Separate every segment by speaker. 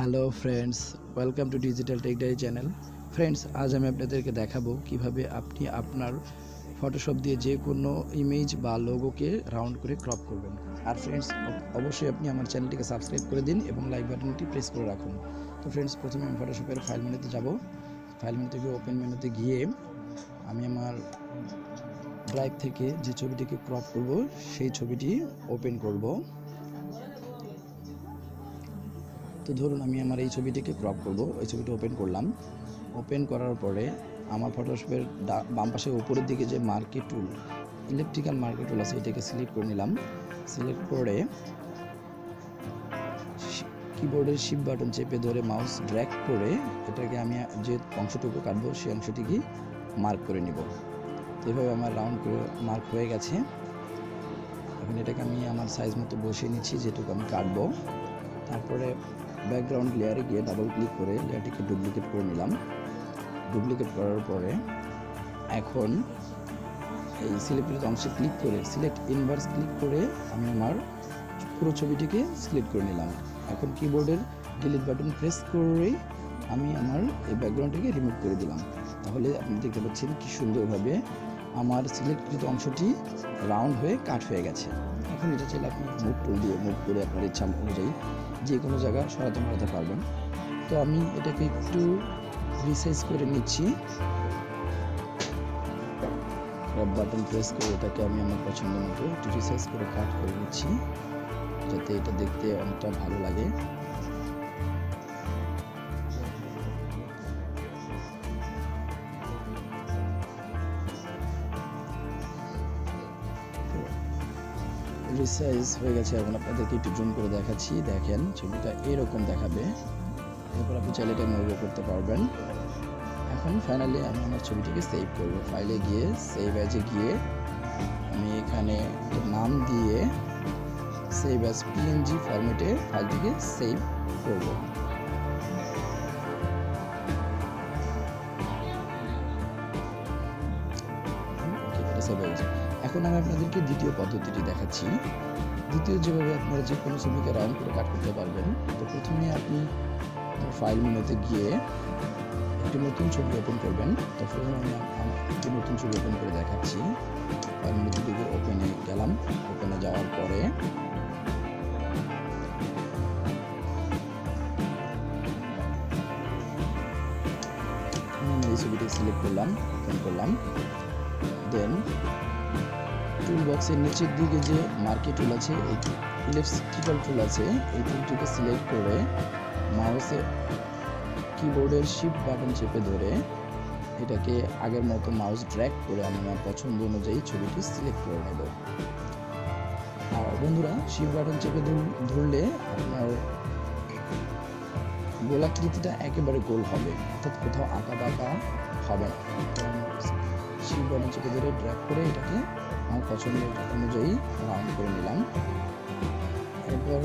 Speaker 1: Hello friends, welcome to digital tech diary channel. Friends, আজ আমি আপনাদেরকে দেখাবো কিভাবে আপনি আপনার ফটোশপ দিয়ে যে কোনো ইমেজ বা লোগোকে রাউন্ড করে ক্রপ করবেন। আর ফ্রেন্ডস, অবশ্যই আপনি আমার চ্যানেলটিকে সাবস্ক্রাইব করে দিন এবং লাইক বাটনটি প্রেস করে রাখুন। তো ফ্রেন্ডস, প্রথমে আমি ফটোশপের ফাইল মেনুতে যাব। ফাইল মেনু থেকে ওপেন মেনুতে গিয়ে আমি আমার ড্রাইভ থেকে যে ছবিটিকে ক্রপ করব সেই ছবিটি ওপেন করব। তো ধরুন আমি আমার এই ছবিটিকে ক্রপ করব, ওই ছবিটি ওপেন করলাম। ওপেন করার পরে আমার ফটোশপের বাম পাশে উপরের দিকে যে মার্কি টুল, ইলেকট্রিক্যাল মার্কি টুল আছে, এটাকে সিলেক্ট করে নিলাম। সিলেক্ট করে কিবোর্ডের শিফট বাটন চেপে ধরে মাউস ড্র্যাগ করে এটাকে আমি যে অংশটুকু কাটবো সেই অংশটিকে মার্ক করে নিব। তো এভাবে আমার রাউন্ড করে মার্ক হয়ে গেছে। এখন এটাকে আমি আমার সাইজ মতো বসিয়ে নিচ্ছি যেটুকু আমি কাটবো। তারপরে ব্যাকগ্রাউন্ড লেয়ারে গিয়ে ডাবল ক্লিক করে লেয়ারটিকে ডুপ্লিকেট করে নিলাম। ডুপ্লিকেট করার পরে এখন এই সিলেক্টেড অংশে ক্লিক করে সিলেক্ট ইনভার্স ক্লিক করে আমি আমার পুরো ছবিটিকে সিলেক্ট করে নিলাম। এখন কিবোর্ডের ডিলিট বাটন প্রেস করেই আমি আমার এই ব্যাকগ্রাউন্ডটিকে রিমুভ করে দিলাম। তাহলে আপনি দেখতে পাচ্ছেন কি সুন্দরভাবে আমার সিলেক্টকৃত অংশটি রাউন্ড হয়ে কাট হয়ে গেছে। এখন এটা চাইলে আপনি মুভ টুল দিয়ে মুভ করে আপনার ইচ্ছা অনুযায়ী যে কোনো জায়গা সরাতে পারবেন। তো আমি এটাকে একটু রিসাইজ করে নিচ্ছি। ক্রপ বাটন প্রেস করে এটাকে আমি আমার পছন্দ মতো একটু রিসাইজ করে কাট করে নিচ্ছি যাতে এটা দেখতে অনেকটা ভালো লাগে। রিসাইজ হয়ে গেছে। এখন আপনাদেরকে একটু জুম করে দেখাচ্ছি। দেখেন ছবিটা এরকম দেখাবে। এরপর আপনি চাইলে এটা মুভ করতে পারবেন। এখন ফাইনালি আমি আমার ছবিটিকে সেভ করব। ফাইলে গিয়ে সেভ অ্যাজে গিয়ে আমি এখানে নাম দিয়ে সেভ অ্যাজ পিএনজি ফরম্যাটে ফাইলটিকে সেভ করব। এখন আমি আপনাদেরকে দ্বিতীয় পদ্ধতিটি দেখাচ্ছি। দ্বিতীয় যেভাবে আপনারা যে কোনো ছবিকে রাউন্ড করে কাট করতে পারবেন। তো প্রথমে আপনি ফাইল মেনুতে গিয়ে একটি নতুন ছবি ওপেন করবেন। তো প্রথমে আমি একটি নতুন ছবি ওপেন করে দেখাচ্ছি। ফাইল মেনুতে গিয়ে ওপেনে গেলাম। ওপেনে যাওয়ার পরে এই ছবিটি সিলেক্ট করলাম, ওপেন করলাম। দেন টুল বক্সের নিচের দিকে যে মার্কি টুল আছে, এই ইলেকট্রিক্যাল টুল আছে, এই টুলটিকে সিলেক্ট করে মাউসে কিবোর্ডের শিফট বাটন চেপে ধরে এটাকে আগের মতো মাউস ড্র্যাগ করে আমি আমার পছন্দ অনুযায়ী ছবিটি সিলেক্ট করে নেব। আর বন্ধুরা, শিফট বাটন চেপে ধরলে আপনার গোলাকৃতিটা একেবারে গোল হবে, অর্থাৎ কোথাও আঁকা বাঁকা হবে না। শিফট বাটন চেপে ধরে ড্র্যাগ করে এটাকে আমার পছন্দ অনুযায়ী রাউন্ড করে নিলাম। এরপর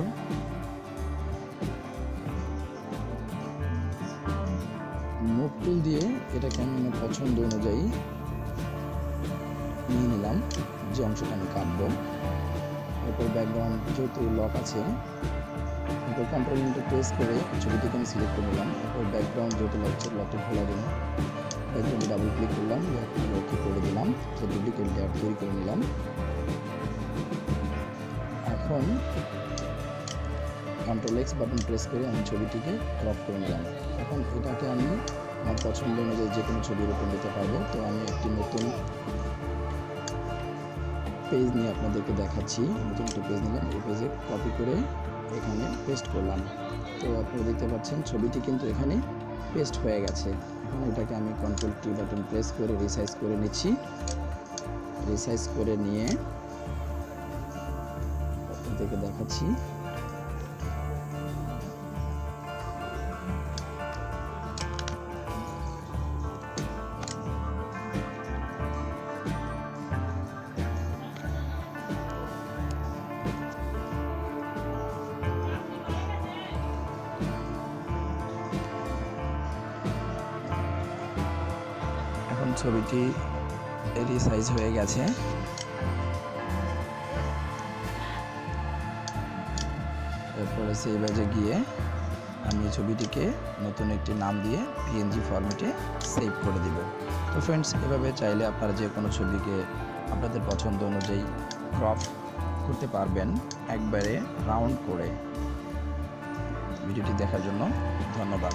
Speaker 1: মুভ টুল দিয়ে এটাকে আমি আমার পছন্দ অনুযায়ী নিয়ে নিলাম যে অংশটা আমি কাটবো। এরপর ব্যাকগ্রাউন্ড যেহেতু লক আছে, এরপর কন্ট্রোল এন্টার প্রেস করে ছবিটিকে আমি সিলেক্ট করে নিলাম। এরপর ব্যাকগ্রাউন্ড যেহেতু লকটা খোলা জন্য ব্যাকগ্রাউন্ডে ডাবল ক্লিক করলাম, ওকে করে দিলাম। তো ডুপ্লিকেট লেয়ার তৈরি করে নিলাম। এখন কন্ট্রোল এক্স বাটন প্রেস করে আমি ছবিটিকে ক্রপ করে নিলাম। এখন এটাকে আমি আমার পছন্দ অনুযায়ী যে কোনো ছবির উপর নিতে পারবো। তো আমি একটি নতুন পেজ নিয়ে আপনাদেরকে দেখাচ্ছি। নতুন একটা পেজ নিলাম, এই পেজে কপি করে এখানে পেস্ট করলাম। তো আপনারা দেখতে পাচ্ছেন ছবিটি কিন্তু এখানে পেস্ট হয়ে গেছে। এখন এটাকে আমি কন্ট্রোল টি বাটন প্রেস করে রিসাইজ করে নিচ্ছি। রিসাইজ করে নিয়ে আপনাদেরকে দেখাচ্ছি। ছবিটি রিসাইজ হয়ে গেছে। এরপরে সেভ অ্যাজে গিয়ে আমি এই ছবিটিকে নতুন একটি নাম দিয়ে পিএনজি ফরম্যাটে সেভ করে দিব। তো ফ্রেন্ডস, এভাবে চাইলে আপনারা যে কোনো ছবিকে আপনাদের পছন্দ অনুযায়ী ক্রপ করতে পারবেন, একবারে রাউন্ড করে। ভিডিওটি দেখার জন্য ধন্যবাদ।